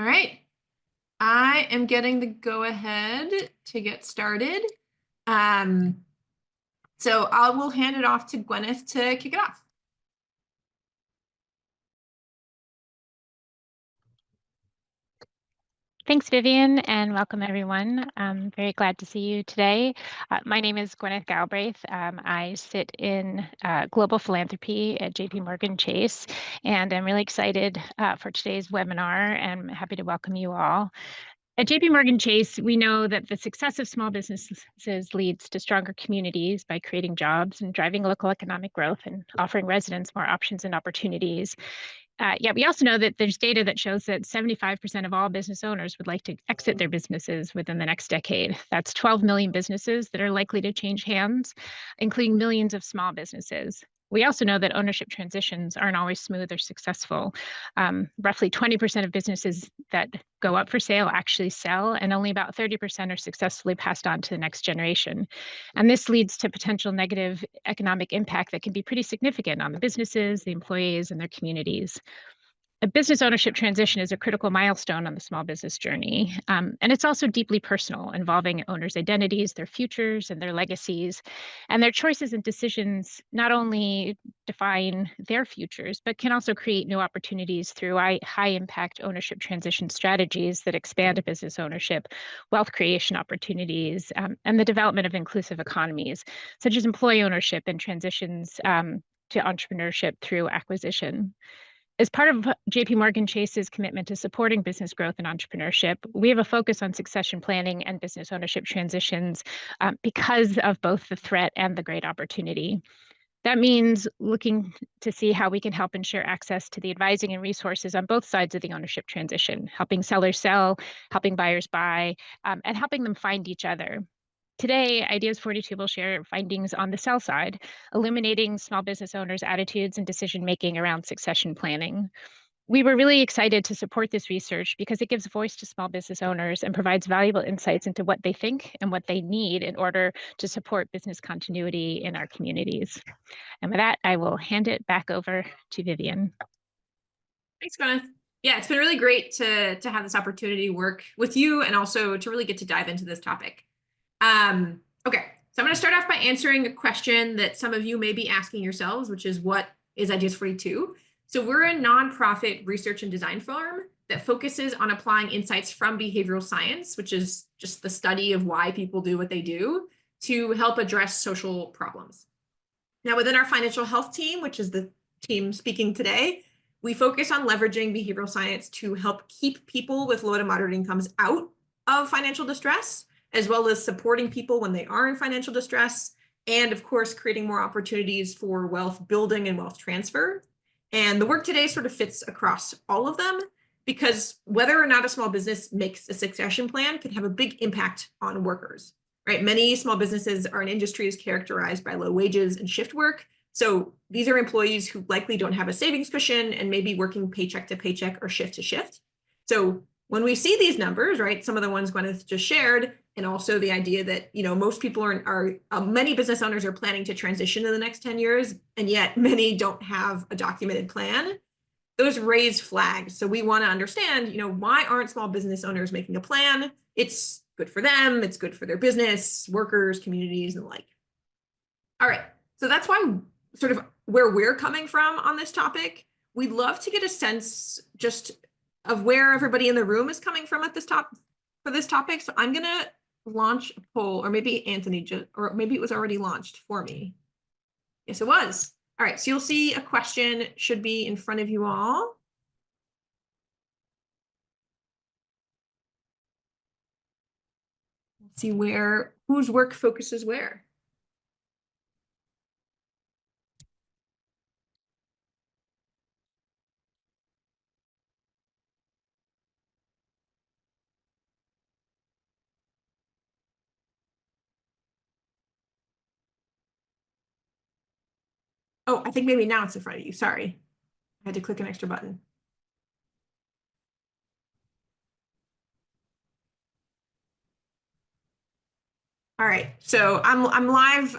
All right. I am getting the go ahead to get started. Um, so I will hand it off to Gwyneth to kick it off. Thanks, Vivian, and welcome everyone. I'm very glad to see you today. My name is Gwyneth Galbraith. I sit in global philanthropy at JP Morgan Chase, and I'm really excited for today's webinar and happy to welcome you all. At JP Morgan Chase, we know that the success of small businesses leads to stronger communities by creating jobs and driving local economic growth and offering residents more options and opportunities. Yet we also know that there's data that shows that 75% of all business owners would like to exit their businesses within the next decade. That's 12 million businesses that are likely to change hands, including millions of small businesses. We also know that ownership transitions aren't always smooth or successful. Roughly 20% of businesses that go up for sale actually sell, and only about 30% are successfully passed on to the next generation. And this leads to potential negative economic impact that can be pretty significant on the businesses, the employees, and their communities. A business ownership transition is a critical milestone on the small business journey. And it's also deeply personal, involving owners' identities, their futures, and their legacies. And their choices and decisions not only define their futures, but can also create new opportunities through high impact ownership transition strategies that expand a business ownership, wealth creation opportunities, and the development of inclusive economies, such as employee ownership and transitions to entrepreneurship through acquisition. As part of JP Morgan Chase's commitment to supporting business growth and entrepreneurship, we have a focus on succession planning and business ownership transitions because of both the threat and the great opportunity. That means looking to see how we can help ensure access to the advising and resources on both sides of the ownership transition, helping sellers sell, helping buyers buy, and helping them find each other. Today, Ideas 42 will share findings on the sell side, illuminating small business owners' attitudes and decision-making around succession planning. We were really excited to support this research because it gives voice to small business owners and provides valuable insights into what they think and what they need in order to support business continuity in our communities. And with that, I will hand it back over to Vivian. Thanks, Gwyneth. Yeah, it's been really great to have this opportunity to work with you and also to really get to dive into this topic. Okay, so I'm going to start off by answering a question that some of you may be asking yourselves, which is, what is Ideas 42? So we're a nonprofit research and design firm that focuses on applying insights from behavioral science, which is just the study of why people do what they do, to help address social problems. Now, within our financial health team, which is the team speaking today, we focus on leveraging behavioral science to help keep people with low to moderate incomes out of financial distress, as well as supporting people when they are in financial distress, and of course, creating more opportunities for wealth building and wealth transfer. And the work today sort of fits across all of them, because whether or not a small business makes a succession plan can have a big impact on workers, right? Many small businesses are in industries characterized by low wages and shift work. So these are employees who likely don't have a savings cushion and may be working paycheck to paycheck or shift to shift. So when we see these numbers, right, some of the ones Gwyneth just shared, and also the idea that, most people many business owners are planning to transition in the next 10 years, and yet many don't have a documented plan, those raise flags. So we want to understand, why aren't small business owners making a plan? It's good for them, it's good for their business, workers, communities, and the like. All right, so that's why sort of where we're coming from on this topic. We'd love to get a sense just of where everybody in the room is coming from at this for this topic. So I'm gonna launch a poll, or maybe Anthony or maybe it was already launched for me. Yes, it was. All right, so you'll see a question should be in front of you all. Let's see whose work focuses where. Oh, I think maybe now it's in front of you. Sorry. I had to click an extra button. All right, so I'm live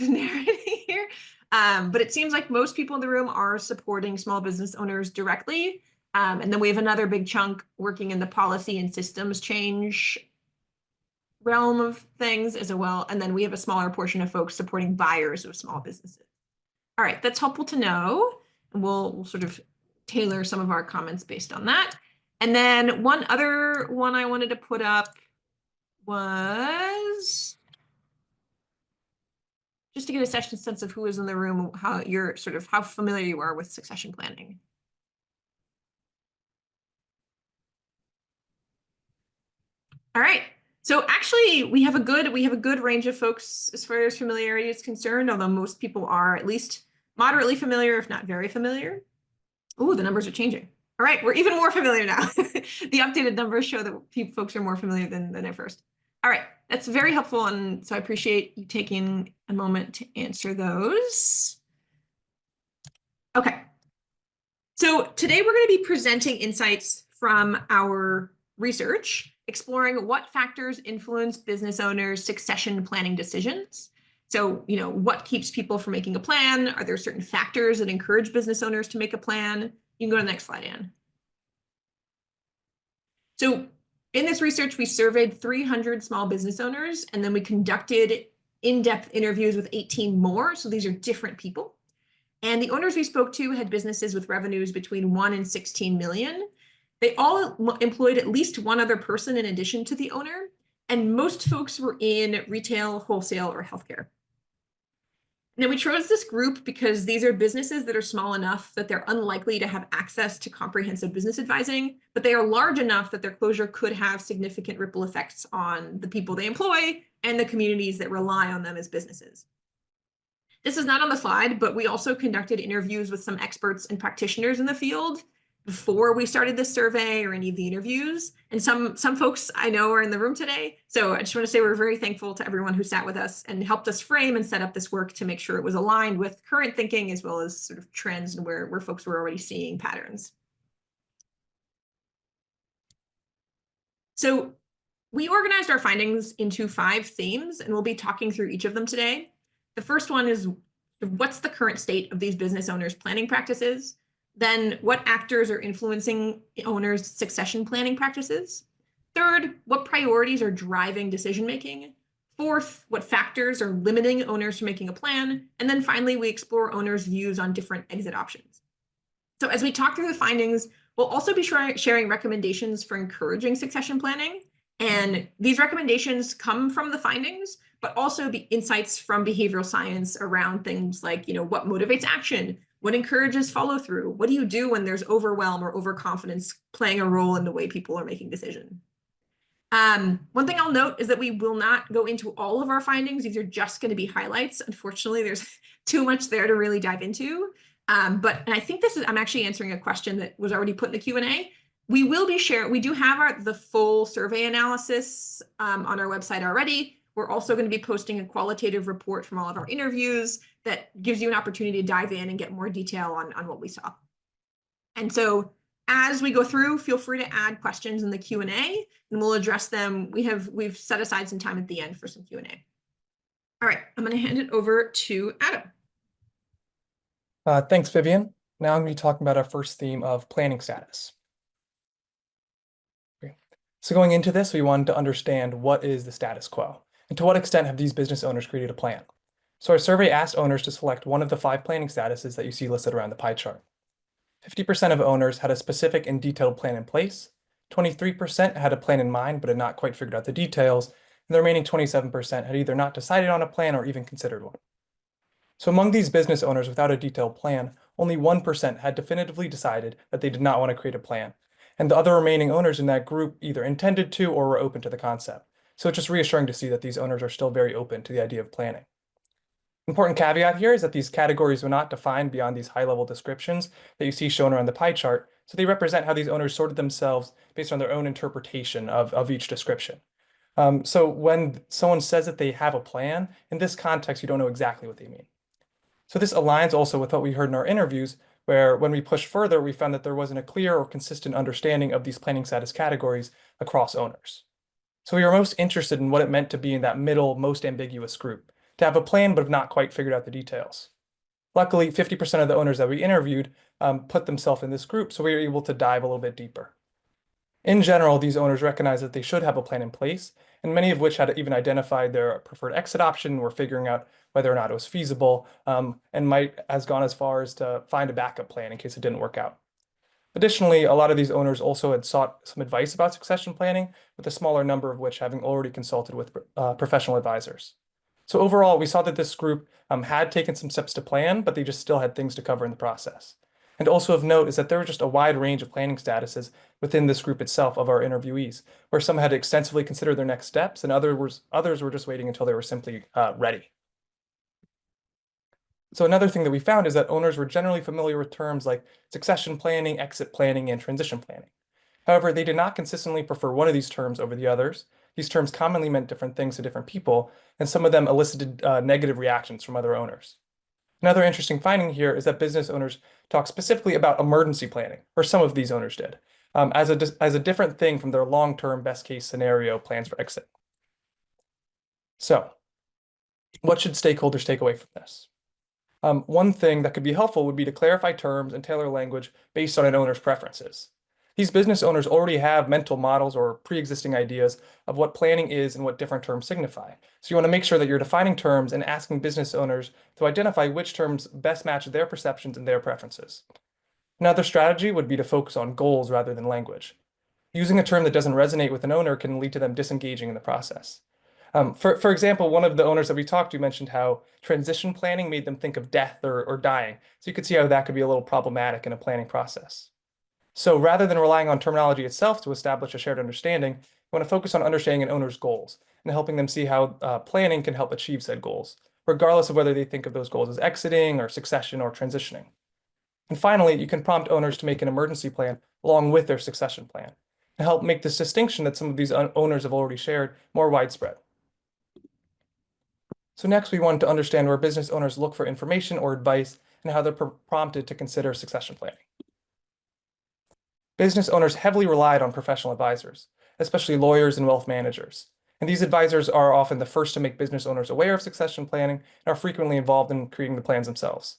narrating here, but it seems like most people in the room are supporting small business owners directly. And then we have another big chunk working in the policy and systems change realm of things as well. And then we have a smaller portion of folks supporting buyers of small businesses. All right, that's helpful to know. And we'll sort of tailor some of our comments based on that. And then one other one I wanted to put up was just to get a sense of who is in the room, how you're sort of how familiar you are with succession planning. All right. So actually, we have a good range of folks as far as familiarity is concerned, although most people are at least moderately familiar, if not very familiar. Oh, the numbers are changing. All right, we're even more familiar now. The updated numbers show that folks are more familiar than at first. All right, that's very helpful, and so I appreciate you taking a moment to answer those. Okay. So today we're going to be presenting insights from our research, exploring what factors influence business owners' succession planning decisions. So, what keeps people from making a plan? Are there certain factors that encourage business owners to make a plan? You can go to the next slide, Anne. So in this research, we surveyed 300 small business owners, and then we conducted in-depth interviews with 18 more. So these are different people. And the owners we spoke to had businesses with revenues between 1 and 16 million. They all employed at least one other person in addition to the owner. And most folks were in retail, wholesale, or healthcare. Now, we chose this group because these are businesses that are small enough that they're unlikely to have access to comprehensive business advising, but they are large enough that their closure could have significant ripple effects on the people they employ and the communities that rely on them as businesses. This is not on the slide, but we also conducted interviews with some experts and practitioners in the field before we started this survey or any of the interviews. And some folks I know are in the room today. So I just want to say we're very thankful to everyone who sat with us and helped us frame and set up this work to make sure it was aligned with current thinking as well as sort of trends and where folks were already seeing patterns. So we organized our findings into 5 themes, and we'll be talking through each of them today. The first one is what's the current state of these business owners' planning practices? Then what actors are influencing owners' succession planning practices? Third, what priorities are driving decision-making? Fourth, what factors are limiting owners from making a plan? And then finally, we explore owners' views on different exit options. So as we talk through the findings, we'll also be sharing recommendations for encouraging succession planning. And these recommendations come from the findings, but also the insights from behavioral science around things like, what motivates action? What encourages follow through? What do you do when there's overwhelm or overconfidence playing a role in the way people are making decisions? One thing I'll note is that we will not go into all of our findings. These are just going to be highlights. Unfortunately, there's too much there to really dive into. And I think I'm actually answering a question that was already put in the Q&A. We do have the full survey analysis on our website already. We're also going to be posting a qualitative report from all of our interviews that gives you an opportunity to dive in and get more detail on what we saw. And so as we go through, feel free to add questions in the Q&A and we'll address them. We've set aside some time at the end for some Q&A. All right, I'm going to hand it over to Adam. Thanks, Vivian. Now I'm going to be talking about our first theme of planning status. Okay. So going into this, we wanted to understand what is the status quo and to what extent have these business owners created a plan. So our survey asked owners to select one of the 5 planning statuses that you see listed around the pie chart. 50% of owners had a specific and detailed plan in place, 23% had a plan in mind but had not quite figured out the details, and the remaining 27% had either not decided on a plan or even considered one. So among these business owners without a detailed plan, only 1% had definitively decided that they did not want to create a plan, and the other remaining owners in that group either intended to or were open to the concept. So it's just reassuring to see that these owners are still very open to the idea of planning. Important caveat here is that these categories were not defined beyond these high-level descriptions that you see shown around the pie chart, so they represent how these owners sorted themselves based on their own interpretation of each description. So when someone says that they have a plan, in this context, you don't know exactly what they mean. So this aligns also with what we heard in our interviews, where when we pushed further, we found that there wasn't a clear or consistent understanding of these planning status categories across owners. So we were most interested in what it meant to be in that middle, most ambiguous group, to have a plan but have not quite figured out the details. Luckily, 50% of the owners that we interviewed put themselves in this group, so we were able to dive a little bit deeper. In general, these owners recognize that they should have a plan in place, and many of which had even identified their preferred exit option, were figuring out whether or not it was feasible, and might has gone as far as to find a backup plan in case it didn't work out. Additionally, a lot of these owners also had sought some advice about succession planning, with a smaller number of which having already consulted with professional advisors. So overall, we saw that this group had taken some steps to plan, but they just still had things to cover in the process. And also of note is that there was just a wide range of planning statuses within this group itself of our interviewees, where some had extensively considered their next steps and others were just waiting until they were simply ready. So another thing that we found is that owners were generally familiar with terms like succession planning, exit planning, and transition planning. However, they did not consistently prefer one of these terms over the others. These terms commonly meant different things to different people, and some of them elicited negative reactions from other owners. Another interesting finding here is that business owners talk specifically about emergency planning, or some of these owners did, as a different thing from their long-term best case scenario plans for exit. So, what should stakeholders take away from this? One thing that could be helpful would be to clarify terms and tailor language based on an owner's preferences. These business owners already have mental models or pre-existing ideas of what planning is and what different terms signify. So you want to make sure that you're defining terms and asking business owners to identify which terms best match their perceptions and their preferences. Another strategy would be to focus on goals rather than language. Using a term that doesn't resonate with an owner can lead to them disengaging in the process. For example, one of the owners that we talked to mentioned how transition planning made them think of death or dying. So you could see how that could be a little problematic in a planning process. So rather than relying on terminology itself to establish a shared understanding, we want to focus on understanding an owner's goals and helping them see how planning can help achieve said goals, regardless of whether they think of those goals as exiting or succession or transitioning. And finally, you can prompt owners to make an emergency plan along with their succession plan to help make this distinction that some of these owners have already shared more widespread. So next, we wanted to understand where business owners look for information or advice and how they're prompted to consider succession planning. Business owners heavily relied on professional advisors, especially lawyers and wealth managers. And these advisors are often the first to make business owners aware of succession planning and are frequently involved in creating the plans themselves.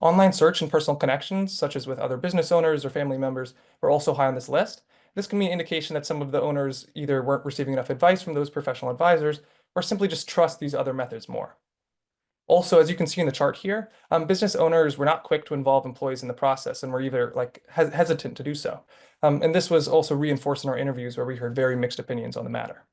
Online search and personal connections, such as with other business owners or family members, are also high on this list. This can be an indication that some of the owners either weren't receiving enough advice from those professional advisors or simply just trust these other methods more. Also, as you can see in the chart here, business owners were not quick to involve employees in the process and were either hesitant to do so. And this was also reinforced in our interviews where we heard very mixed opinions on the matter.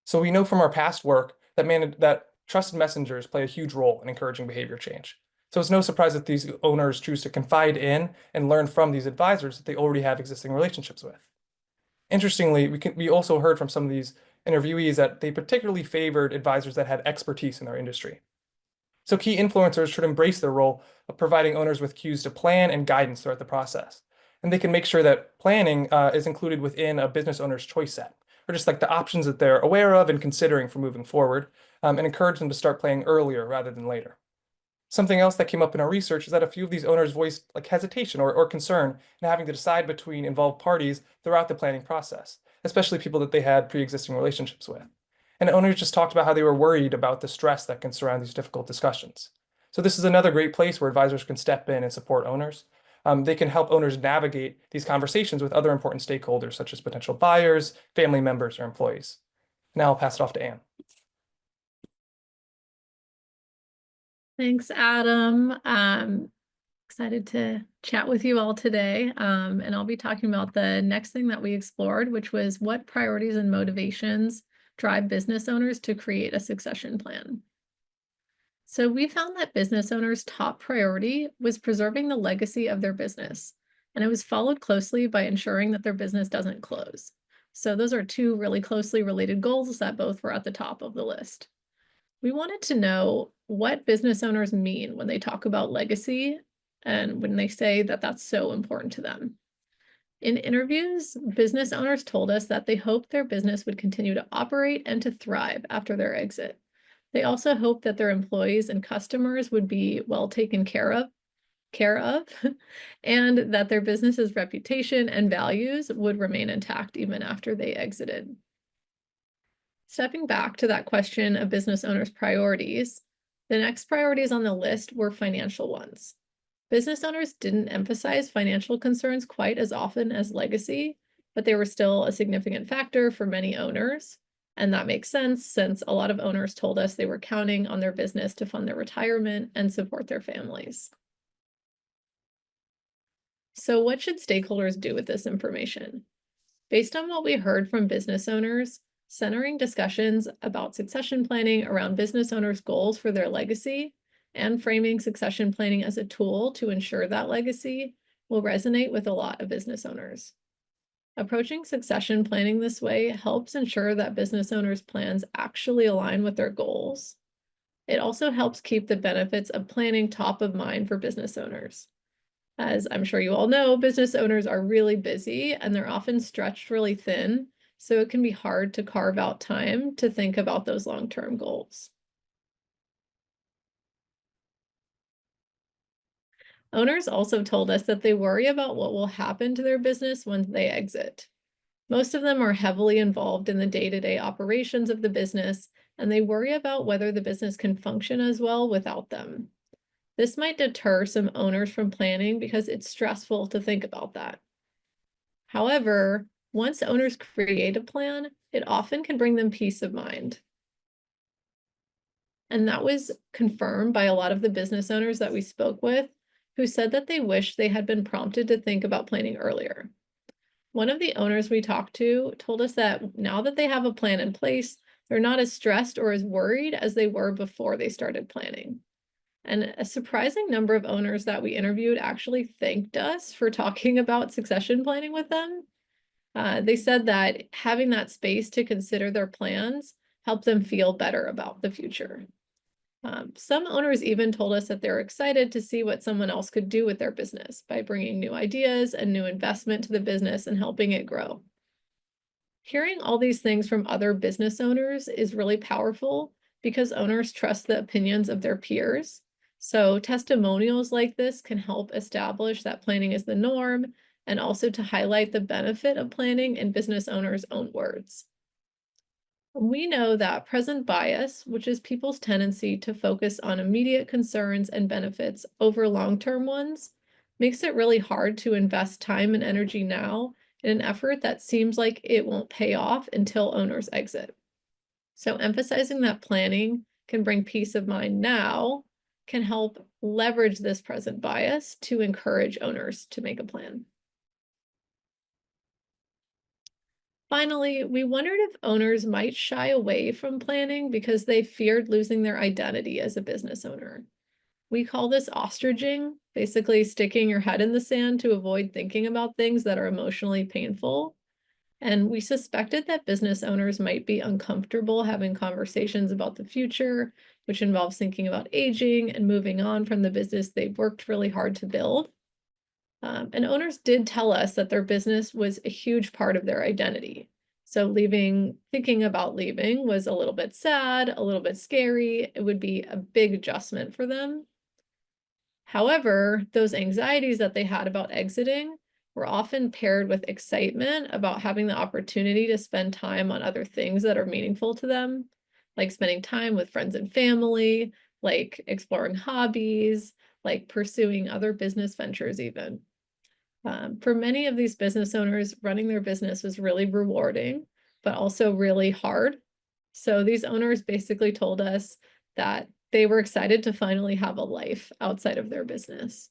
So we know from our past work that trusted messengers play a huge role in encouraging behavior change. So it's no surprise that these owners choose to confide in and learn from these advisors that they already have existing relationships with. Interestingly, we also heard from some of these interviewees that they particularly favored advisors that had expertise in their industry. So key influencers should embrace their role of providing owners with cues to plan and guidance throughout the process. And they can make sure that planning is included within a business owner's choice set, or just like the options that they're aware of and considering for moving forward, and encourage them to start planning earlier rather than later. Something else that came up in our research is that a few of these owners voiced hesitation or concern in having to decide between involved parties throughout the planning process, especially people that they had pre-existing relationships with. And owners just talked about how they were worried about the stress that can surround these difficult discussions. So this is another great place where advisors can step in and support owners. They can help owners navigate these conversations with other important stakeholders, such as potential buyers, family members, or employees. Now I'll pass it off to Anne. Thanks, Adam. Excited to chat with you all today. And I'll be talking about the next thing that we explored, which was what priorities and motivations drive business owners to create a succession plan. So we found that business owners' top priority was preserving the legacy of their business, and it was followed closely by ensuring that their business doesn't close. So those are two really closely related goals that both were at the top of the list. We wanted to know what business owners mean when they talk about legacy and when they say that that's so important to them. In interviews, business owners told us that they hoped their business would continue to operate and to thrive after their exit. They also hoped that their employees and customers would be well taken care of, and that their business's reputation and values would remain intact even after they exited. Stepping back to that question of business owners' priorities, The next priorities on the list were financial ones. Business owners didn't emphasize financial concerns quite as often as legacy, but they were still a significant factor for many owners. And that makes sense since a lot of owners told us they were counting on their business to fund their retirement and support their families. So what should stakeholders do with this information? Based on what we heard from business owners, centering discussions about succession planning around business owners' goals for their legacy and framing succession planning as a tool to ensure that legacy will resonate with a lot of business owners. Approaching succession planning this way helps ensure that business owners' plans actually align with their goals. It also helps keep the benefits of planning top of mind for business owners. As I'm sure you all know, business owners are really busy and they're often stretched really thin, so it can be hard to carve out time to think about those long-term goals. Owners also told us that they worry about what will happen to their business when they exit. Most of them are heavily involved in the day-to-day operations of the business, and they worry about whether the business can function as well without them. This might deter some owners from planning because it's stressful to think about that. However, once owners create a plan, it often can bring them peace of mind. And that was confirmed by a lot of the business owners that we spoke with, who said that they wish they had been prompted to think about planning earlier. One of the owners we talked to told us that now that they have a plan in place, they're not as stressed or as worried as they were before they started planning. And a surprising number of owners that we interviewed actually thanked us for talking about succession planning with them. They said that having that space to consider their plans helped them feel better about the future. Some owners even told us that they're excited to see what someone else could do with their business by bringing new ideas and new investment to the business and helping it grow. Hearing all these things from other business owners is really powerful because owners trust the opinions of their peers. So testimonials like this can help establish that planning is the norm and also to highlight the benefit of planning in business owners' own words. We know that present bias, which is people's tendency to focus on immediate concerns and benefits over long-term ones, makes it really hard to invest time and energy now in an effort that seems like it won't pay off until owners exit. So emphasizing that planning can bring peace of mind now can help leverage this present bias to encourage owners to make a plan. Finally, we wondered if owners might shy away from planning because they feared losing their identity as a business owner. We call this ostriching, basically sticking your head in the sand to avoid thinking about things that are emotionally painful. And we suspected that business owners might be uncomfortable having conversations about the future, which involves thinking about aging and moving on from the business they've worked really hard to build. And owners did tell us that their business was a huge part of their identity. So thinking about leaving was a little bit sad, a little bit scary. It would be a big adjustment for them. However, those anxieties that they had about exiting were often paired with excitement about having the opportunity to spend time on other things that are meaningful to them, like spending time with friends and family, like exploring hobbies, like pursuing other business ventures even. For many of these business owners, running their business was really rewarding, but also really hard. So these owners basically told us that they were excited to finally have a life outside of their business.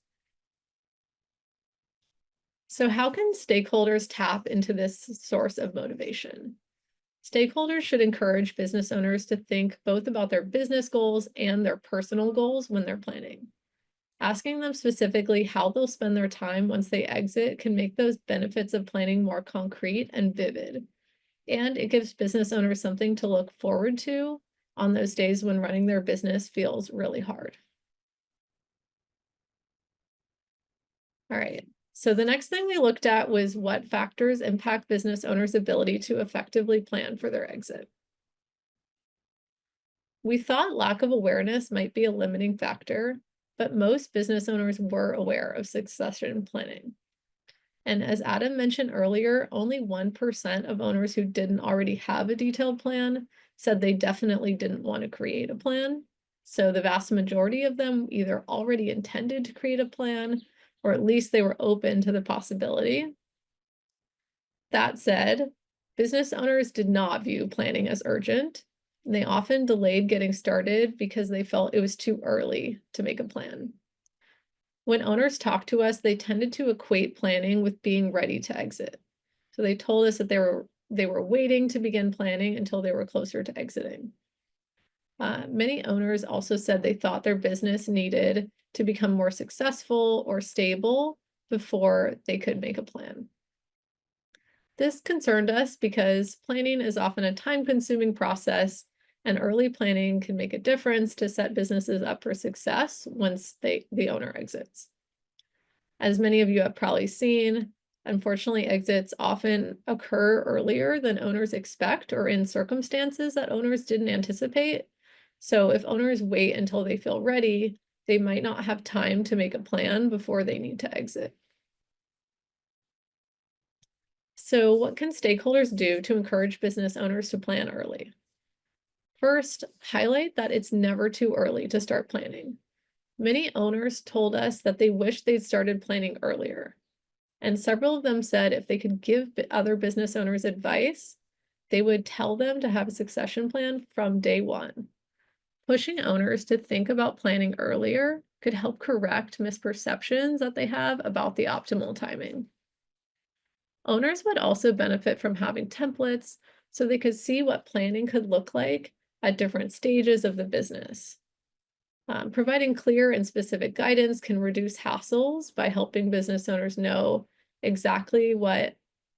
So how can stakeholders tap into this source of motivation? Stakeholders should encourage business owners to think both about their business goals and their personal goals when they're planning. Asking them specifically how they'll spend their time once they exit can make those benefits of planning more concrete and vivid. And it gives business owners something to look forward to on those days when running their business feels really hard. All right, so the next thing we looked at was what factors impact business owners' ability to effectively plan for their exit. We thought lack of awareness might be a limiting factor, but most business owners were aware of succession planning. And as Adam mentioned earlier, only 1% of owners who didn't already have a detailed plan said they definitely didn't want to create a plan. So the vast majority of them either already intended to create a plan, or at least they were open to the possibility. That said, business owners did not view planning as urgent. And they often delayed getting started because they felt it was too early to make a plan. When owners talked to us, they tended to equate planning with being ready to exit. So they told us that they were waiting to begin planning until they were closer to exiting. Many owners also said they thought their business needed to become more successful or stable before they could make a plan. This concerned us because planning is often a time-consuming process, and early planning can make a difference to set businesses up for success once the owner exits. As many of you have probably seen, unfortunately, exits often occur earlier than owners expect or in circumstances that owners didn't anticipate. So if owners wait until they feel ready, they might not have time to make a plan before they need to exit. So what can stakeholders do to encourage business owners to plan early? First, highlight that it's never too early to start planning. Many owners told us that they wish they'd started planning earlier. And several of them said if they could give other business owners advice, they would tell them to have a succession plan from day one. Pushing owners to think about planning earlier could help correct misperceptions that they have about the optimal timing. Owners would also benefit from having templates so they could see what planning could look like at different stages of the business. Providing clear and specific guidance can reduce hassles by helping business owners know exactly what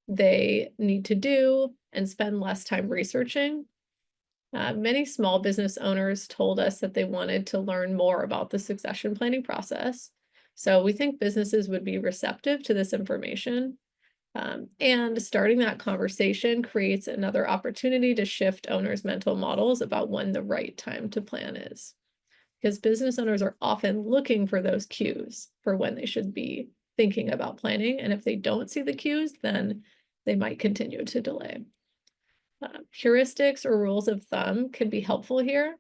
they need to do and spend less time researching. Many small business owners told us that they wanted to learn more about the succession planning process. So we think businesses would be receptive to this information. And starting that conversation creates another opportunity to shift owners' mental models about when the right time to plan is. Because business owners are often looking for those cues for when they should be thinking about planning. And if they don't see the cues, then they might continue to delay. Heuristics or rules of thumb can be helpful here.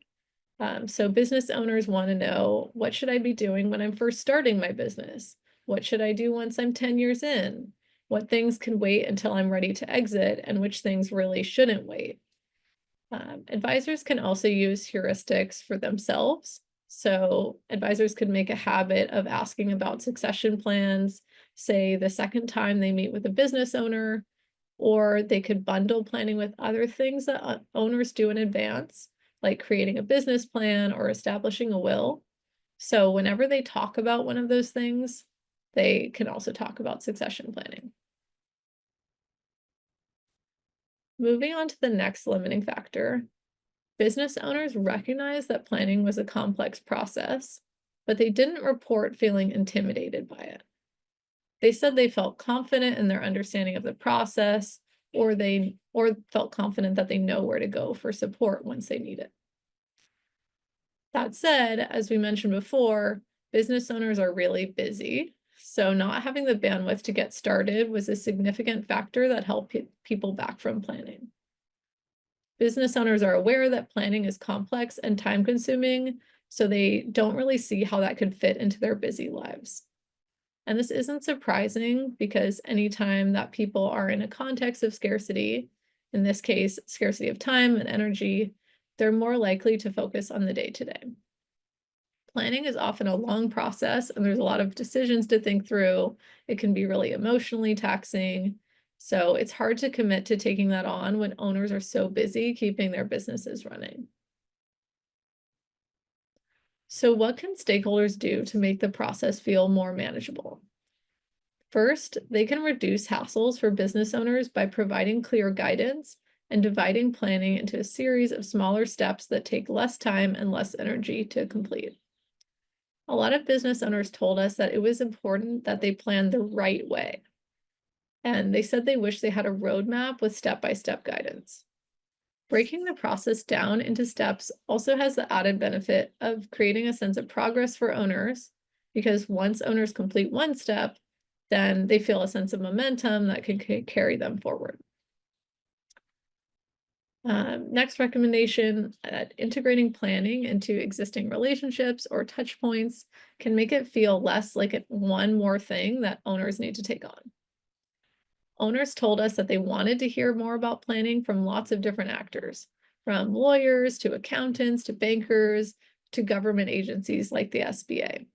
So business owners want to know, what should I be doing when I'm first starting my business? What should I do once I'm 10 years in? What things can wait until I'm ready to exit, and which things really shouldn't wait? Advisors can also use heuristics for themselves. So advisors could make a habit of asking about succession plans, say the second time they meet with a business owner, or they could bundle planning with other things that owners do in advance, like creating a business plan or establishing a will. So whenever they talk about one of those things, they can also talk about succession planning. Moving on to the next limiting factor, business owners recognized that planning was a complex process, but they didn't report feeling intimidated by it. They said they felt confident in their understanding of the process, or felt confident that they know where to go for support once they need it. That said, as we mentioned before, business owners are really busy, so not having the bandwidth to get started was a significant factor that held people back from planning. Business owners are aware that planning is complex and time-consuming, so they don't really see how that could fit into their busy lives. And this isn't surprising, because anytime that people are in a context of scarcity, in this case, scarcity of time and energy, they're more likely to focus on the day-to-day. Planning is often a long process, and there's a lot of decisions to think through. It can be really emotionally taxing. So it's hard to commit to taking that on when owners are so busy keeping their businesses running. So what can stakeholders do to make the process feel more manageable? First, they can reduce hassles for business owners by providing clear guidance and dividing planning into a series of smaller steps that take less time and less energy to complete. A lot of business owners told us that it was important that they plan the right way. And they said they wish they had a roadmap with step-by-step guidance. Breaking the process down into steps also has the added benefit of creating a sense of progress for owners, because once owners complete one step, then they feel a sense of momentum that can carry them forward. Next recommendation, integrating planning into existing relationships or touch points can make it feel less like one more thing that owners need to take on. Owners told us that they wanted to hear more about planning from lots of different actors, from lawyers to accountants to bankers to government agencies like the SBA.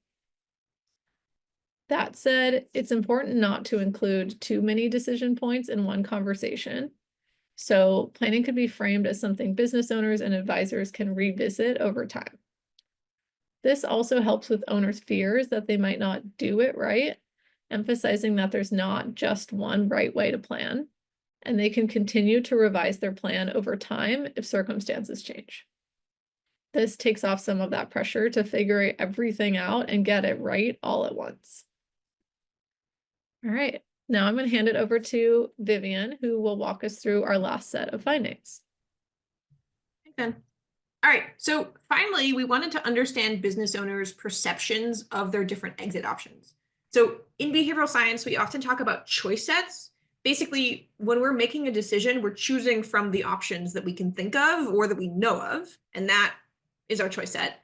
That said, it's important not to include too many decision points in one conversation. So planning could be framed as something business owners and advisors can revisit over time. This also helps with owners' fears that they might not do it right, emphasizing that there's not just one right way to plan, and they can continue to revise their plan over time if circumstances change. This takes off some of that pressure to figure everything out and get it right all at once. All right. Now I'm going to hand it over to Vivian, who will walk us through our last set of findings. Thanks, Ben. All right, so finally, we wanted to understand business owners' perceptions of their different exit options. So in behavioral science, we often talk about choice sets. Basically, when we're making a decision, we're choosing from the options that we can think of or that we know of, and that is our choice set.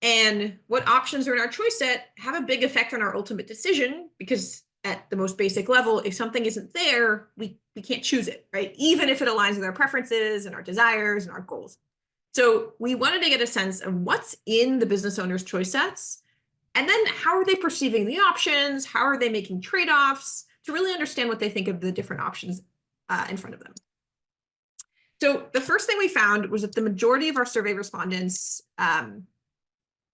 And what options are in our choice set have a big effect on our ultimate decision, because at the most basic level, if something isn't there, we can't choose it, right? Even if it aligns with our preferences and our desires and our goals. So we wanted to get a sense of what's in the business owner's choice sets, and then how are they perceiving the options? How are they making trade-offs to really understand what they think of the different options in front of them? So the first thing we found was that the majority of our survey respondents,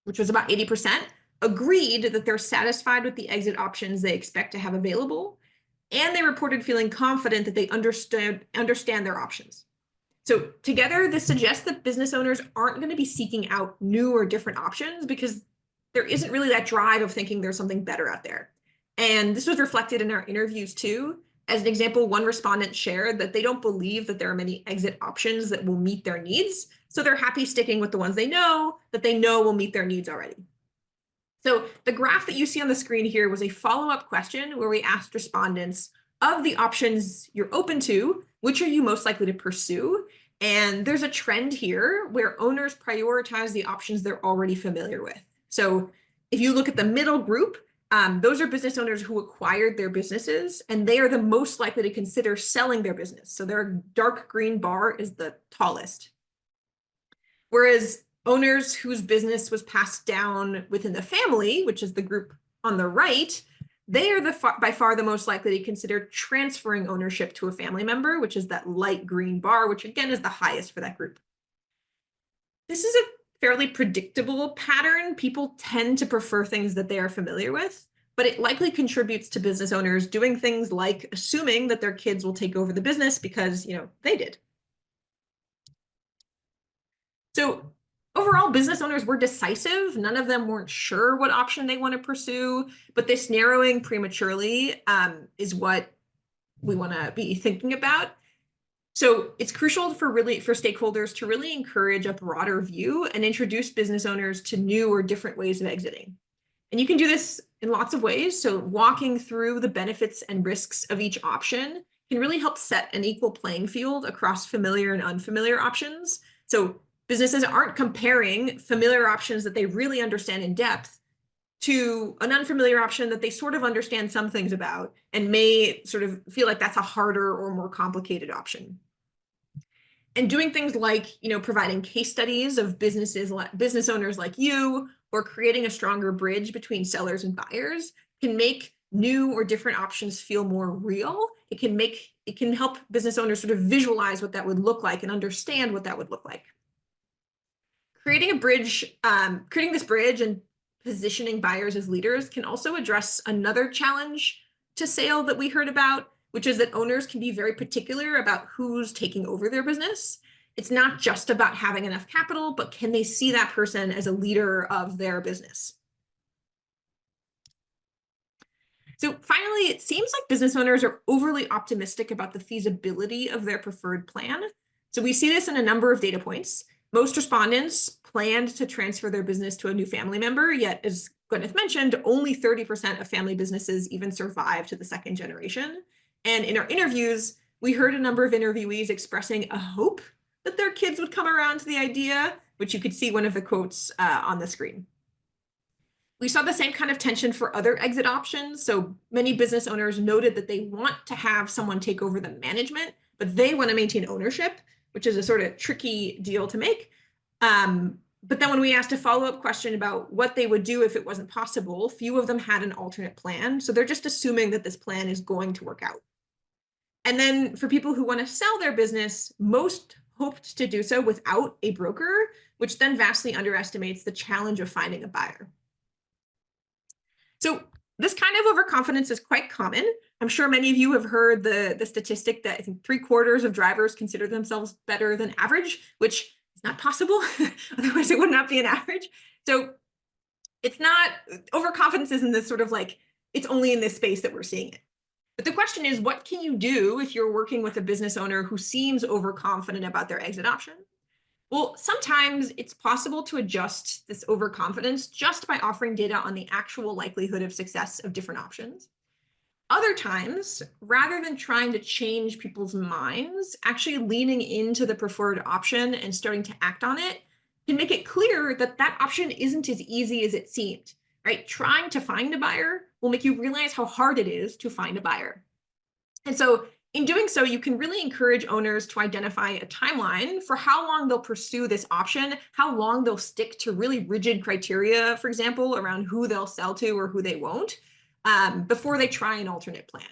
which was about 80%, agreed that they're satisfied with the exit options they expect to have available, and they reported feeling confident that they understand their options. So together, this suggests that business owners aren't going to be seeking out new or different options because there isn't really that drive of thinking there's something better out there. And this was reflected in our interviews too. As an example, one respondent shared that they don't believe that there are many exit options that will meet their needs. So they're happy sticking with the ones they know will meet their needs already. So the graph that you see on the screen here was a follow-up question where we asked respondents, of the options you're open to, which are you most likely to pursue? And there's a trend here where owners prioritize the options they're already familiar with. So if you look at the middle group, those are business owners who acquired their businesses, and they are the most likely to consider selling their business. So their dark green bar is the tallest. Whereas owners whose business was passed down within the family, which is the group on the right, they are by far the most likely to consider transferring ownership to a family member, which is that light green bar, which again is the highest for that group. This is a fairly predictable pattern. People tend to prefer things that they are familiar with, but it likely contributes to business owners doing things like assuming that their kids will take over the business because, they did. So overall, business owners were decisive. None of them weren't sure what option they want to pursue, but this narrowing prematurely is what we want to be thinking about. So it's crucial for stakeholders to really encourage a broader view and introduce business owners to new or different ways of exiting. And you can do this in lots of ways. So walking through the benefits and risks of each option can really help set an equal playing field across familiar and unfamiliar options. So businesses aren't comparing familiar options that they really understand in depth to an unfamiliar option that they sort of understand some things about and may sort of feel like that's a harder or more complicated option. And doing things like, providing case studies of business owners like you, or creating a stronger bridge between sellers and buyers can make new or different options feel more real. It can help business owners sort of visualize what that would look like and understand what that would look like. Creating this bridge and positioning buyers as leaders can also address another challenge to sale that we heard about, which is that owners can be very particular about who's taking over their business. It's not just about having enough capital, but can they see that person as a leader of their business? So finally, it seems like business owners are overly optimistic about the feasibility of their preferred plan. So we see this in a number of data points. Most respondents planned to transfer their business to a new family member, yet as Gwyneth mentioned, only 30% of family businesses even survive to the second generation. And in our interviews, we heard a number of interviewees expressing a hope that their kids would come around to the idea, which you could see one of the quotes on the screen. We saw the same kind of tension for other exit options. So many business owners noted that they want to have someone take over the management, but they want to maintain ownership, which is a sort of tricky deal to make. But then when we asked a follow-up question about what they would do if it wasn't possible, few of them had an alternate plan. So they're just assuming that this plan is going to work out. And then for people who want to sell their business, most hoped to do so without a broker, which then vastly underestimates the challenge of finding a buyer. So this kind of overconfidence is quite common. I'm sure many of you have heard the statistic that I think 3/4 of drivers consider themselves better than average, which is not possible. Otherwise, it would not be an average. So it's not, overconfidence isn't this sort of like, it's only in this space that we're seeing it. But the question is, what can you do if you're working with a business owner who seems overconfident about their exit option? Well, sometimes it's possible to adjust this overconfidence just by offering data on the actual likelihood of success of different options. Other times, rather than trying to change people's minds, actually leaning into the preferred option and starting to act on it can make it clear that that option isn't as easy as it seemed, right? Trying to find a buyer will make you realize how hard it is to find a buyer. And so in doing so, you can really encourage owners to identify a timeline for how long they'll pursue this option, how long they'll stick to really rigid criteria, for example, around who they'll sell to or who they won't, before they try an alternate plan.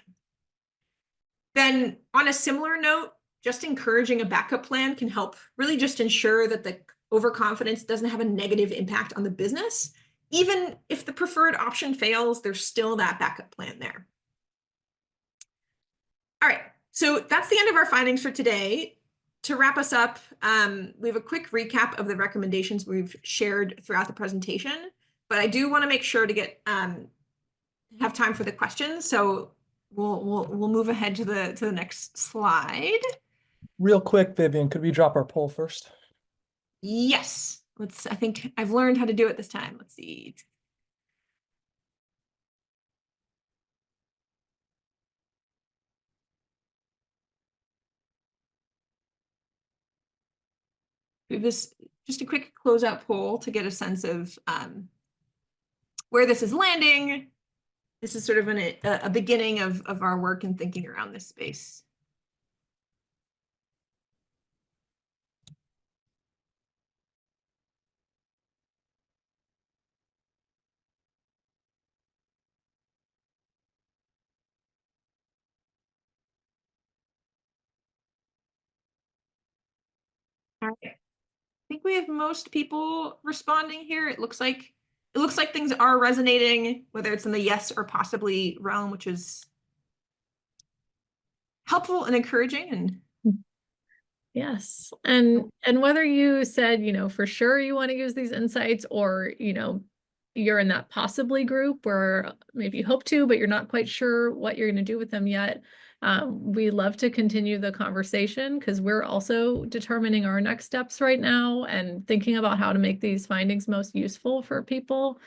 Then on a similar note, just encouraging a backup plan can help really just ensure that the overconfidence doesn't have a negative impact on the business. Even if the preferred option fails, there's still that backup plan there. All right, so that's the end of our findings for today. To wrap us up, we have a quick recap of the recommendations we've shared throughout the presentation, but I do want to make sure to get have time for the questions. So we'll move ahead to the next slide. Real quick, Vivian, could we drop our poll first? Yes, I think I've learned how to do it this time. Let's see. This just a quick closeout poll to get a sense of where this is landing. This is sort of a beginning of our work and thinking around this space. All right. I think we have most people responding here. It looks like things are resonating, whether it's in the yes or possibly realm, which is helpful and encouraging. And yes, and whether you said, for sure you want to use these insights, or you're in that possibly group where maybe you hope to, but you're not quite sure what you're going to do with them yet. We love to continue the conversation because we're also determining our next steps right now and thinking about how to make these findings most useful for people.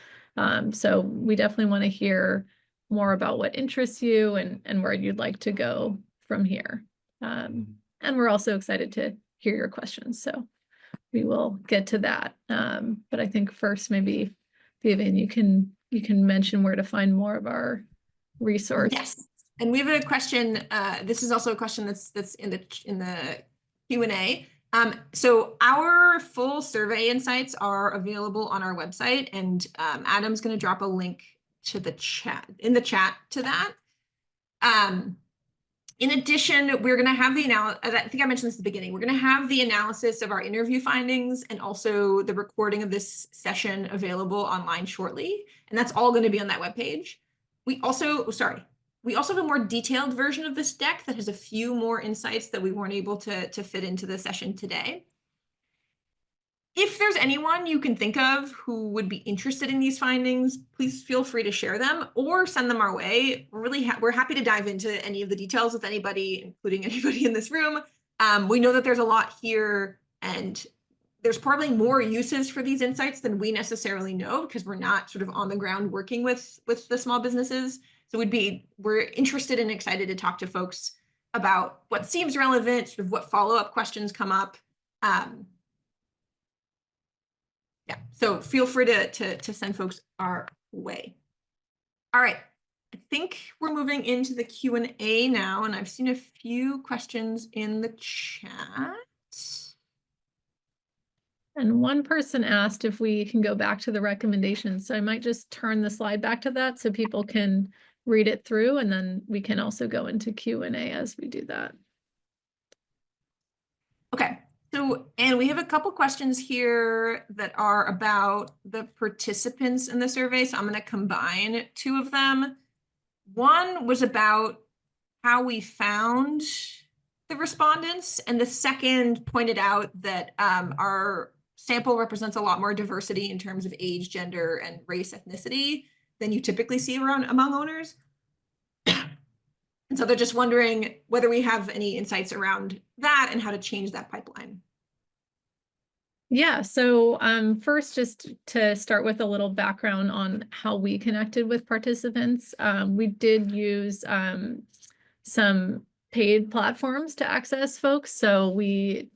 So we definitely want to hear more about what interests you and where you'd like to go from here. And we're also excited to hear your questions. So we will get to that. But I think first, maybe Vivian, you can mention where to find more of our resources. yes, and we have a question. This is also a question that's in the Q&A. So our full survey insights are available on our website, and Adam's going to drop a link to the chat to that. In addition, we're going to have the analysis. I think I mentioned this at the beginning. We're going to have the analysis of our interview findings and also the recording of this session available online shortly. And that's all going to be on that webpage. We also have a more detailed version of this deck that has a few more insights that we weren't able to fit into the session today. If there's anyone you can think of who would be interested in these findings, please feel free to share them or send them our way. We're happy to dive into any of the details with anybody, including anybody in this room. We know that there's a lot here, and there's probably more uses for these insights than we necessarily know because we're not sort of on the ground working with the small businesses. So we're interested and excited to talk to folks about what seems relevant, sort of what follow-up questions come up. Yeah, so feel free to send folks our way. All right, I think we're moving into the Q&A now, and I've seen a few questions in the chat. And one person asked if we can go back to the recommendations. So I might just turn the slide back to that so people can read it through, and then we can also go into Q&A as we do that. Okay, so, and we have a couple questions here that are about the participants in the survey. So I'm going to combine two of them. One was about how we found the respondents, and the second pointed out that our sample represents a lot more diversity in terms of age, gender, and race, ethnicity than you typically see around among owners. And so they're just wondering whether we have any insights around that and how to change that pipeline. Yeah, so first, just to start with a little background on how we connected with participants, we did use some paid platforms to access folks. So we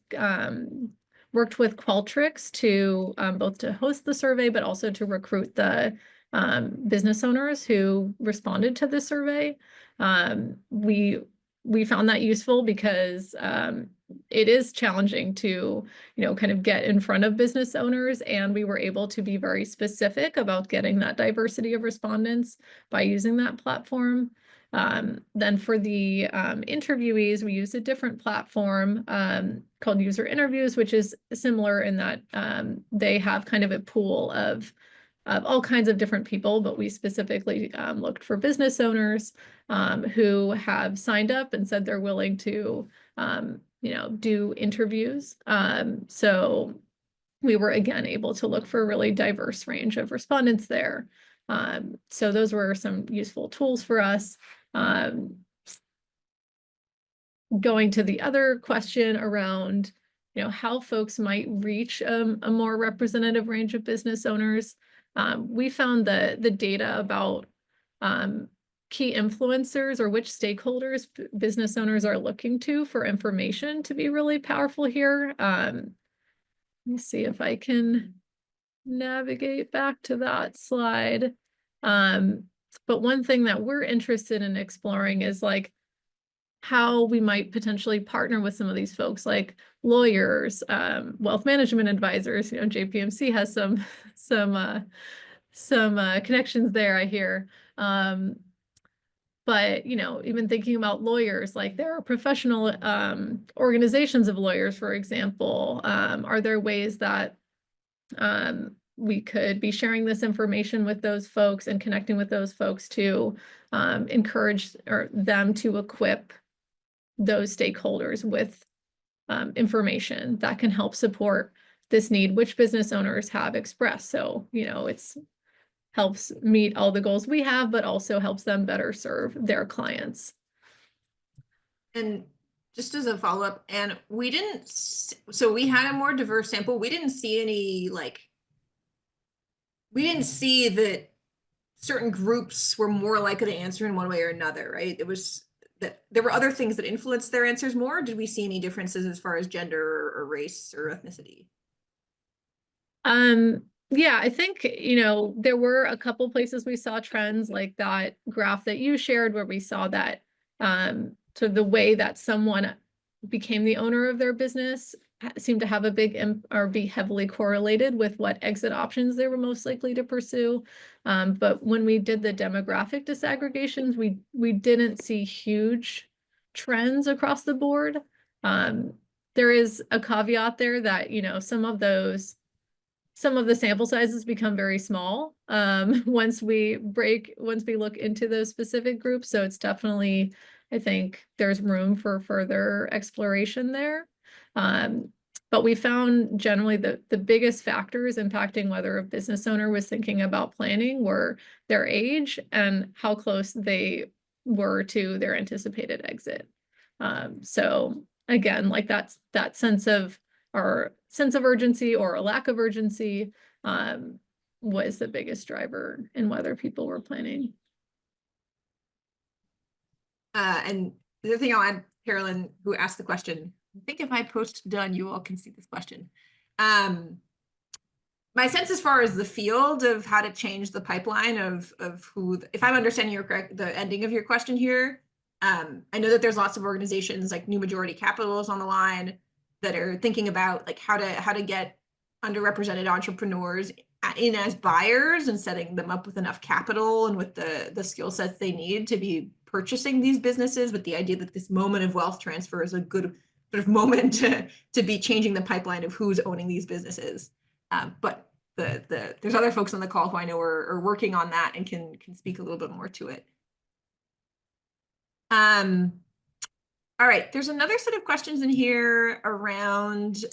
worked with Qualtrics to both to host the survey, but also to recruit the business owners who responded to the survey. We found that useful because it is challenging to, kind of get in front of business owners, and we were able to be very specific about getting that diversity of respondents by using that platform. Then for the interviewees, we used a different platform called User Interviews, which is similar in that they have kind of a pool of all kinds of different people, but we specifically looked for business owners who have signed up and said they're willing to, do interviews. So we were again able to look for a really diverse range of respondents there. So those were some useful tools for us. Going to the other question around, how folks might reach a more representative range of business owners. We found the data about key influencers or which stakeholders business owners are looking to for information to be really powerful here. Let me see if I can navigate back to that slide. But one thing that we're interested in exploring is like how we might potentially partner with some of these folks, like lawyers, wealth management advisors. JPMC has some connections there, I hear. But, even thinking about lawyers, like there are professional organizations of lawyers, for example. Are there ways that we could be sharing this information with those folks and connecting with those folks to encourage them to equip those stakeholders with information that can help support this need, which business owners have expressed. So, it's helps meet all the goals we have, but also helps them better serve their clients. And just as a follow-up, and we didn't, so we had a more diverse sample. We didn't see any, we didn't see that certain groups were more likely to answer in one way or another, right? It was that there were other things that influenced their answers more. Did we see any differences as far as gender or race or ethnicity? Yeah, I think, there were a couple places we saw trends like that graph that you shared where we saw that so the way that someone became the owner of their business seemed to have a big or be heavily correlated with what exit options they were most likely to pursue. But when we did the demographic disaggregations, we didn't see huge trends across the board. There is a caveat there that, some of the sample sizes become very small once we look into those specific groups. So it's definitely, I think there's room for further exploration there. But we found generally the biggest factors impacting whether a business owner was thinking about planning were their age and how close they were to their anticipated exit. So again, like that sense of urgency or a lack of urgency was the biggest driver in whether people were planning. And the other thing I'll add, Carolyn, who asked the question, I think if I post done, you all can see this question. My sense as far as the field of how to change the pipeline of who, if I'm understanding your correct, the ending of your question here, I know that there's lots of organizations like New Majority Capital is on the line that are thinking about like how to get underrepresented entrepreneurs in as buyers and setting them up with enough capital and with the skill sets they need to be purchasing these businesses, with the idea that this moment of wealth transfer is a good sort of moment to be changing the pipeline of who's owning these businesses. But there's other folks on the call who I know are working on that and can speak a little bit more to it. All right, there's another set of questions in here around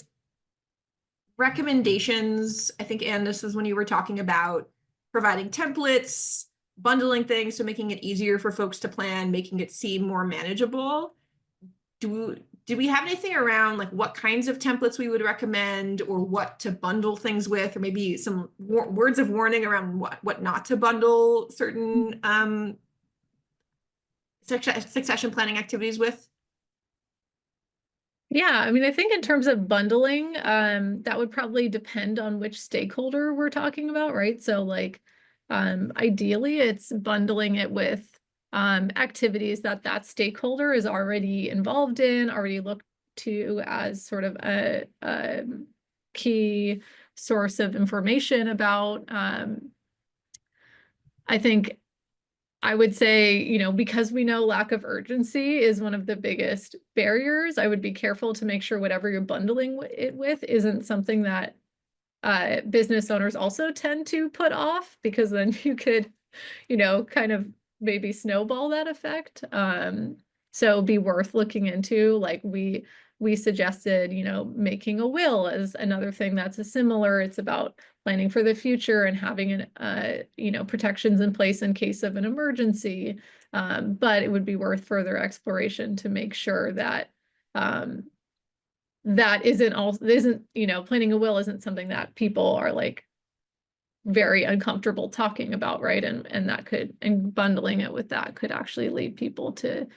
recommendations. I think, Anne, this is when you were talking about providing templates, bundling things, so making it easier for folks to plan, making it seem more manageable. Do we have anything around like what kinds of templates we would recommend, or what to bundle things with, or maybe some words of warning around what not to bundle certain succession planning activities with? Yeah, I mean, I think in terms of bundling, that would probably depend on which stakeholder we're talking about, right? So like, ideally it's bundling it with activities that stakeholder is already involved in, already looked to as sort of a key source of information about. I think I would say, you know, because we know lack of urgency is one of the biggest barriers, I would be careful to make sure whatever you're bundling it with isn't something that business owners also tend to put off, because then you could, you know, kind of maybe snowball that effect. So be worth looking into. Like we suggested, you know, making a will as another thing that's a similar. It's about planning for the future and having an you know, protections in place in case of an emergency. But it would be worth further exploration to make sure that that isn't, you know, planning a will isn't something that people are like very uncomfortable talking about, right? And that could, and bundling it with that could actually lead people to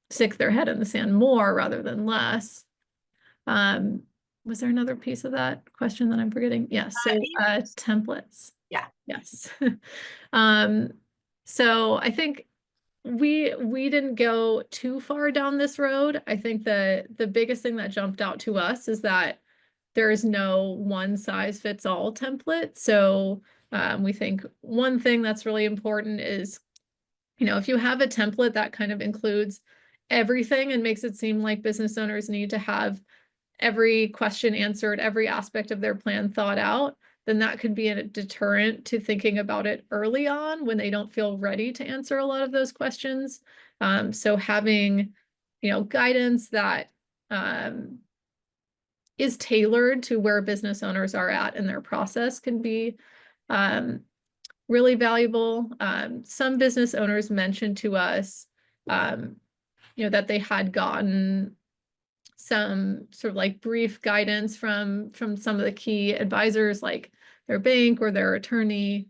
stick their head in the sand more rather than less. Was there another piece of that question that I'm forgetting? Yes. So templates. Yeah. Yes. So I think we didn't go too far down this road. I think the biggest thing that jumped out to us is that there is no one size fits all template. So we think one thing that's really important is, you know, if you have a template that kind of includes everything and makes it seem like business owners need to have every question answered, every aspect of their plan thought out, then that could be a deterrent to thinking about it early on when they don't feel ready to answer a lot of those questions. So having, you know, guidance that is tailored to where business owners are at in their process can be really valuable. Some business owners mentioned to us, you know, that they had gotten some sort of like brief guidance from some of the key advisors, like their bank or their attorney.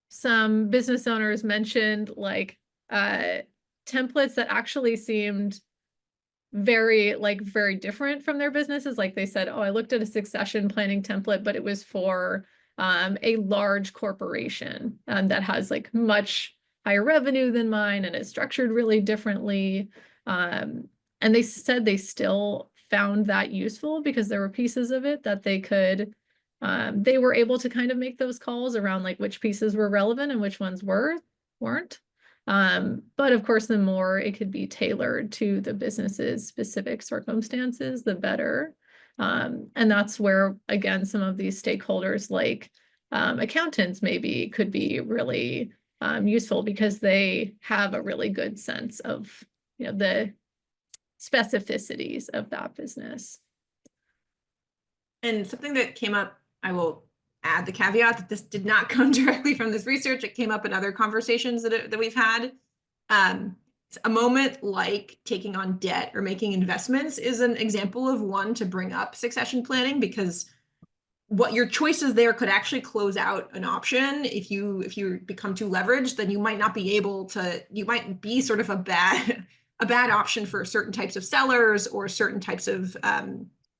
Some business owners mentioned like templates that actually seemed very different from their businesses. Like they said, oh, I looked at a succession planning template, but it was for a large corporation that has like much higher revenue than mine and is structured really differently. And they said they still found that useful because there were pieces of it that they could, they were able to kind of make those calls around like which pieces were relevant and which ones weren't. But of course, the more it could be tailored to the business's specific circumstances, the better. And that's where, again, some of these stakeholders like accountants maybe could be really useful, because they have a really good sense of, you know, the specificities of that business. And something that came up, I will add the caveat that this did not come directly from this research. It came up in other conversations that we've had. A moment like taking on debt or making investments is an example of one to bring up succession planning, because what your choices there could actually close out an option. If you become too leveraged, then you might not be able to, you might be sort of a bad option for certain types of sellers or certain types of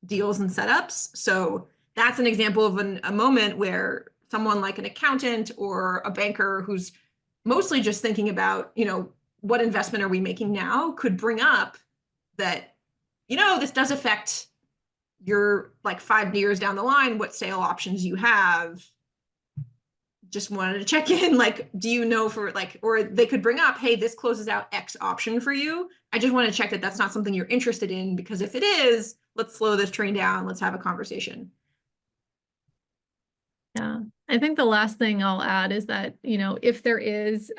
deals and setups. So that's an example of a moment where someone like an accountant or a banker who's mostly just thinking about, what investment are we making now, could bring up that, this does affect your, like, 5 years down the line, what sale options you have. Just wanted to check in, like, do you know for, like, or they could bring up, hey, this closes out X option for you. I just want to check that that's not something you're interested in, because if it is, let's slow this train down. Let's have a conversation. Yeah, I think the last thing I'll add is that, if there is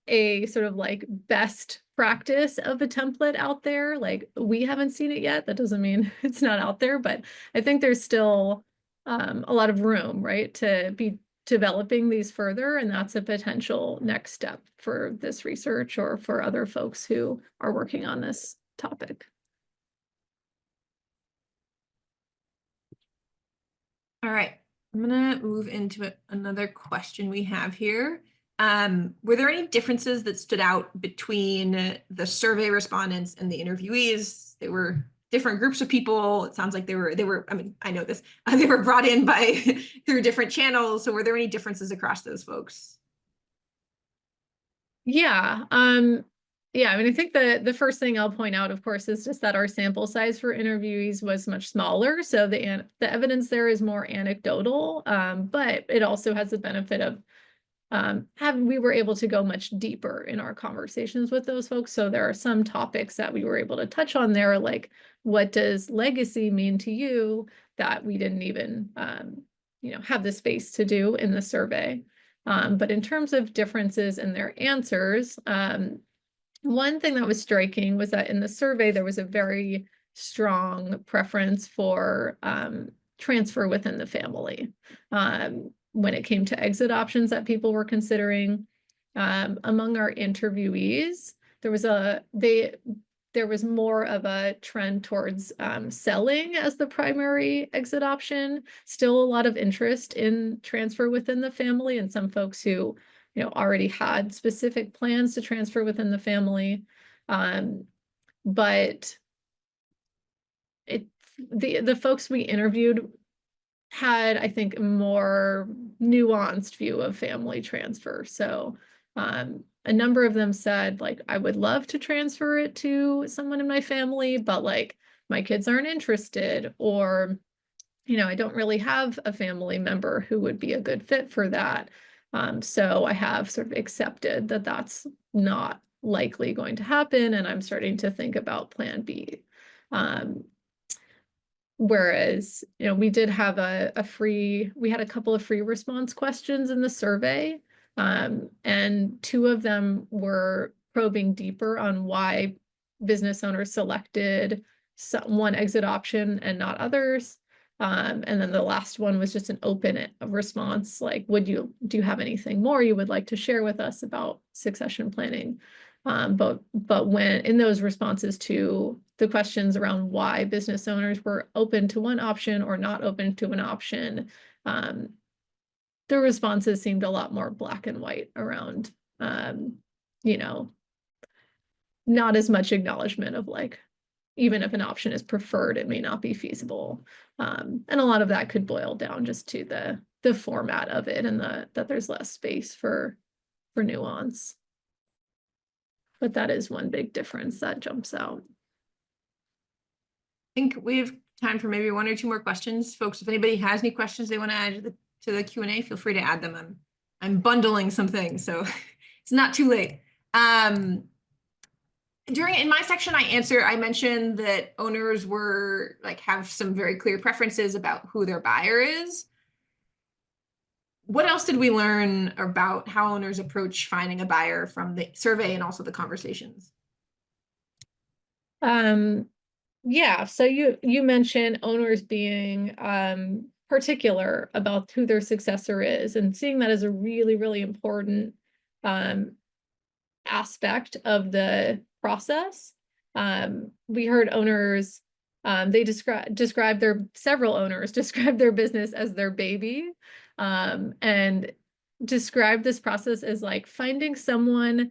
a sort of like best practice of a template out there, like we haven't seen it yet, that doesn't mean it's not out there, but I think there's still a lot of room, right, to be developing these further, and that's a potential next step for this research or for other folks who are working on this topic. All right, I'm gonna move into another question we have here. Were there any differences that stood out between the survey respondents and the interviewees? They were different groups of people. It sounds like they were, I mean, I know this, they were brought in by through different channels. So were there any differences across those folks? Yeah, yeah, I mean, I think the first thing I'll point out, of course, is just that our sample size for interviewees was much smaller. So the evidence there is more anecdotal, but it also has the benefit of we were able to go much deeper in our conversations with those folks. So there are some topics that we were able to touch on there, like what does legacy mean to you, that we didn't even have the space to do in the survey. But in terms of differences in their answers, one thing that was striking was that in the survey, there was a very strong preference for transfer within the family. When it came to exit options that people were considering, among our interviewees, there was more of a trend towards selling as the primary exit option. Still a lot of interest in transfer within the family, and some folks who already had specific plans to transfer within the family. But the folks we interviewed had, I think, a more nuanced view of family transfer. So a number of them said, like, I would love to transfer it to someone in my family, but like my kids aren't interested, or I don't really have a family member who would be a good fit for that. So I have sort of accepted that that's not likely going to happen, and I'm starting to think about Plan B. Whereas, we did have we had a couple of free response questions in the survey, and 2 of them were probing deeper on why business owners selected one exit option and not others. And then the last one was just an open response, like, do you have anything more you would like to share with us about succession planning? But when in those responses to the questions around why business owners were open to one option or not open to an option, the responses seemed a lot more black and white around, not as much acknowledgement of, like, even if an option is preferred, it may not be feasible. And a lot of that could boil down just to the format of it, and that there's less space for nuance. But that is one big difference that jumps out. I think we have time for maybe 1 or 2 more questions. Folks, if anybody has any questions they want to add to the Q&A, feel free to add them. I'm bundling some things, so it's not too late. In my section, I mentioned that owners were have some very clear preferences about who their buyer is. What else did we learn about how owners approach finding a buyer from the survey and also the conversations? Yeah, so you mentioned owners being particular about who their successor is, and seeing that as a really, really important aspect of the process. We heard owners They several owners describe their business as their baby, and describe this process as like finding someone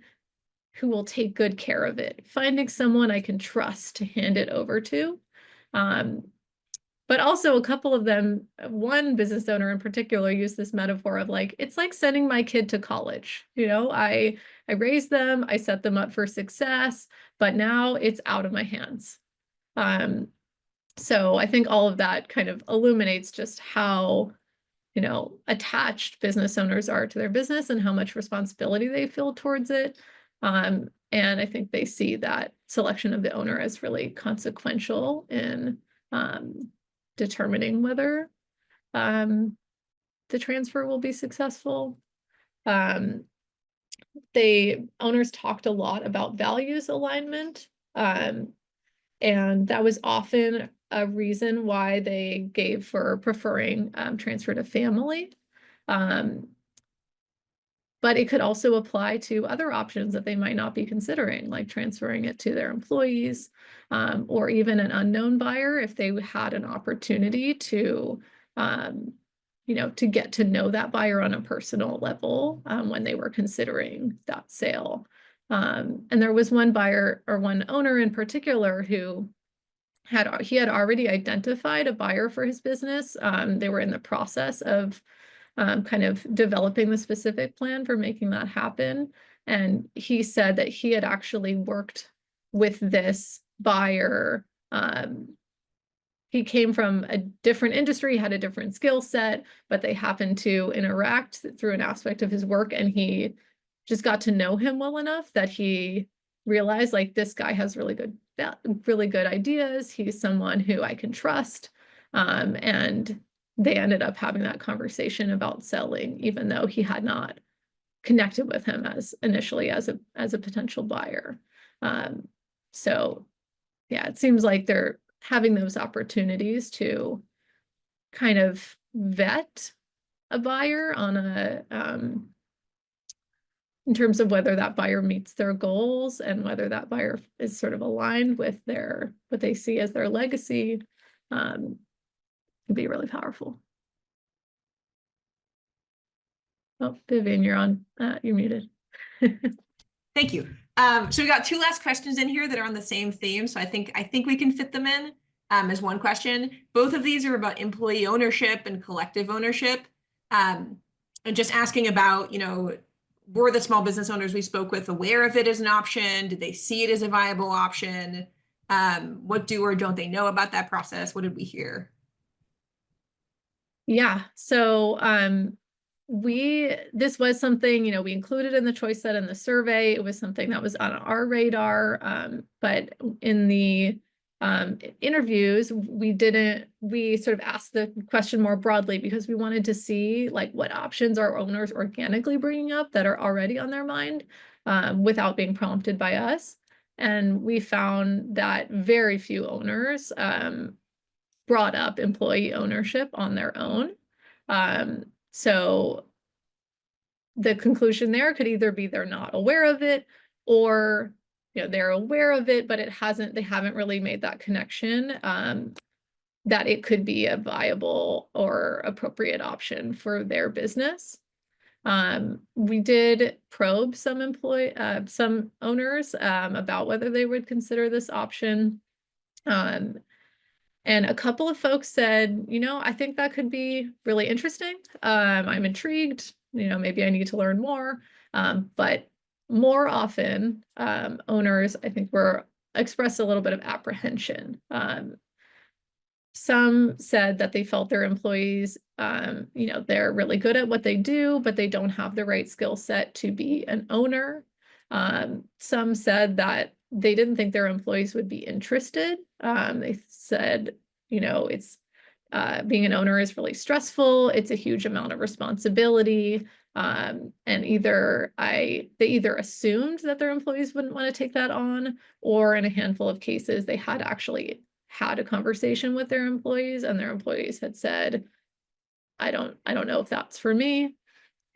who will take good care of it, finding someone I can trust to hand it over to. But also a couple of them, one business owner in particular used this metaphor of like, it's like sending my kid to college. I raised them, I set them up for success, but now it's out of my hands. So I think all of that kind of illuminates just how, attached business owners are to their business and how much responsibility they feel towards it. And I think they see that selection of the owner as really consequential in determining whether the transfer will be successful. Owners talked a lot about values alignment, and that was often a reason why they gave for preferring transfer to family. But it could also apply to other options that they might not be considering, like transferring it to their employees, or even an unknown buyer if they had an opportunity to, to get to know that buyer on a personal level when they were considering that sale. And there was one buyer or one owner in particular who had already identified a buyer for his business. They were in the process of kind of developing the specific plan for making that happen. And he said that he had actually worked with this buyer. He came from a different industry, had a different skill set, but they happened to interact through an aspect of his work. And he just got to know him well enough that he realized like this guy has really good ideas. He's someone who I can trust. And they ended up having that conversation about selling, even though he had not connected with him initially as a potential buyer. So yeah, it seems like they're having those opportunities to kind of vet a buyer on in terms of whether that buyer meets their goals and whether that buyer is sort of aligned with what they see as their legacy. Can be really powerful. Oh, Vivian, you're on. You're muted. Thank you. So we got two last questions in here that are on the same theme. So I think we can fit them in as one question. Both of these are about employee ownership and collective ownership. And just asking about, were the small business owners we spoke with aware of it as an option? Did they see it as a viable option? What do or don't they know about that process? What did we hear? Yeah, so this was something, we included in the choice set in the survey. It was something that was on our radar, but in the interviews, we sort of asked the question more broadly because we wanted to see like what options are owners organically bringing up that are already on their mind without being prompted by us. And we found that very few owners brought up employee ownership on their own. So the conclusion there could either be they're not aware of it, or they're aware of it, but they haven't really made that connection that it could be a viable or appropriate option for their business. We did probe some owners about whether they would consider this option. And a couple of folks said, I think that could be really interesting. I'm intrigued, maybe I need to learn more. But more often, owners, I think, expressed a little bit of apprehension. Some said that they felt their employees, they're really good at what they do, but they don't have the right skill set to be an owner. Some said that they didn't think their employees would be interested. They said, it's being an owner is really stressful. It's a huge amount of responsibility. And they either assumed that their employees wouldn't want to take that on, or in a handful of cases, they had actually had a conversation with their employees and their employees had said, I don't know if that's for me.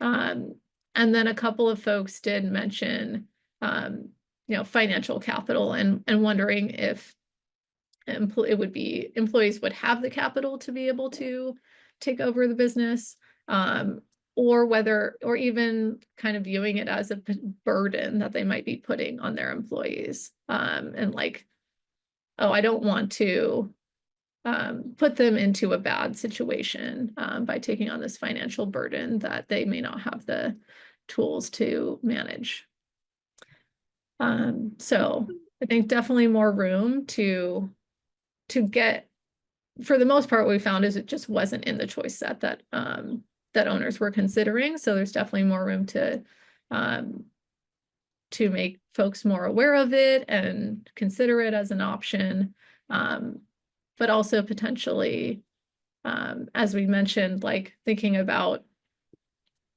And then a couple of folks did mention, financial capital and wondering if it would be employees would have the capital to be able to take over the business, or even kind of viewing it as a burden that they might be putting on their employees. And like, oh, I don't want to put them into a bad situation by taking on this financial burden that they may not have the tools to manage. So I think definitely more room to get, for the most part, what we found is it just wasn't in the choice set that that owners were considering. So there's definitely more room to make folks more aware of it and consider it as an option, but also potentially, as we mentioned, like thinking about,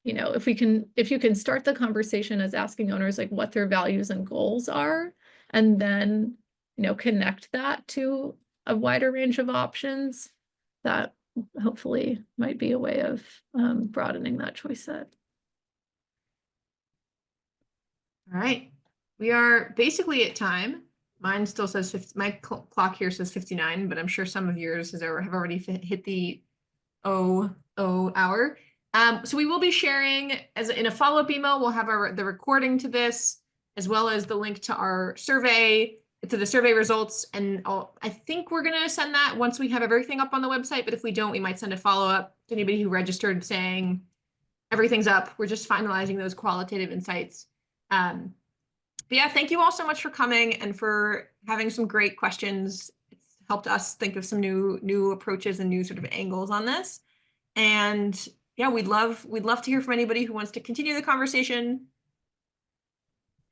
you know, if you can start the conversation as asking owners like what their values and goals are, and then, you know, connect that to a wider range of options, that hopefully might be a way of broadening that choice set. All right, we are basically at time. Mine still says 50, my clock here says 59, but I'm sure some of yours have already hit the hour. So we will be sharing in a follow-up email. We'll have the recording to this, as well as the link to our survey, to the survey results. And I think we're going to send that once we have everything up on the website. But if we don't, we might send a follow-up to anybody who registered saying everything's up. We're just finalizing those qualitative insights. But yeah, thank you all so much for coming and for having some great questions. It's helped us think of some new approaches and new sort of angles on this. And yeah, we'd love to hear from anybody who wants to continue the conversation.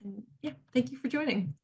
And yeah, thank you for joining.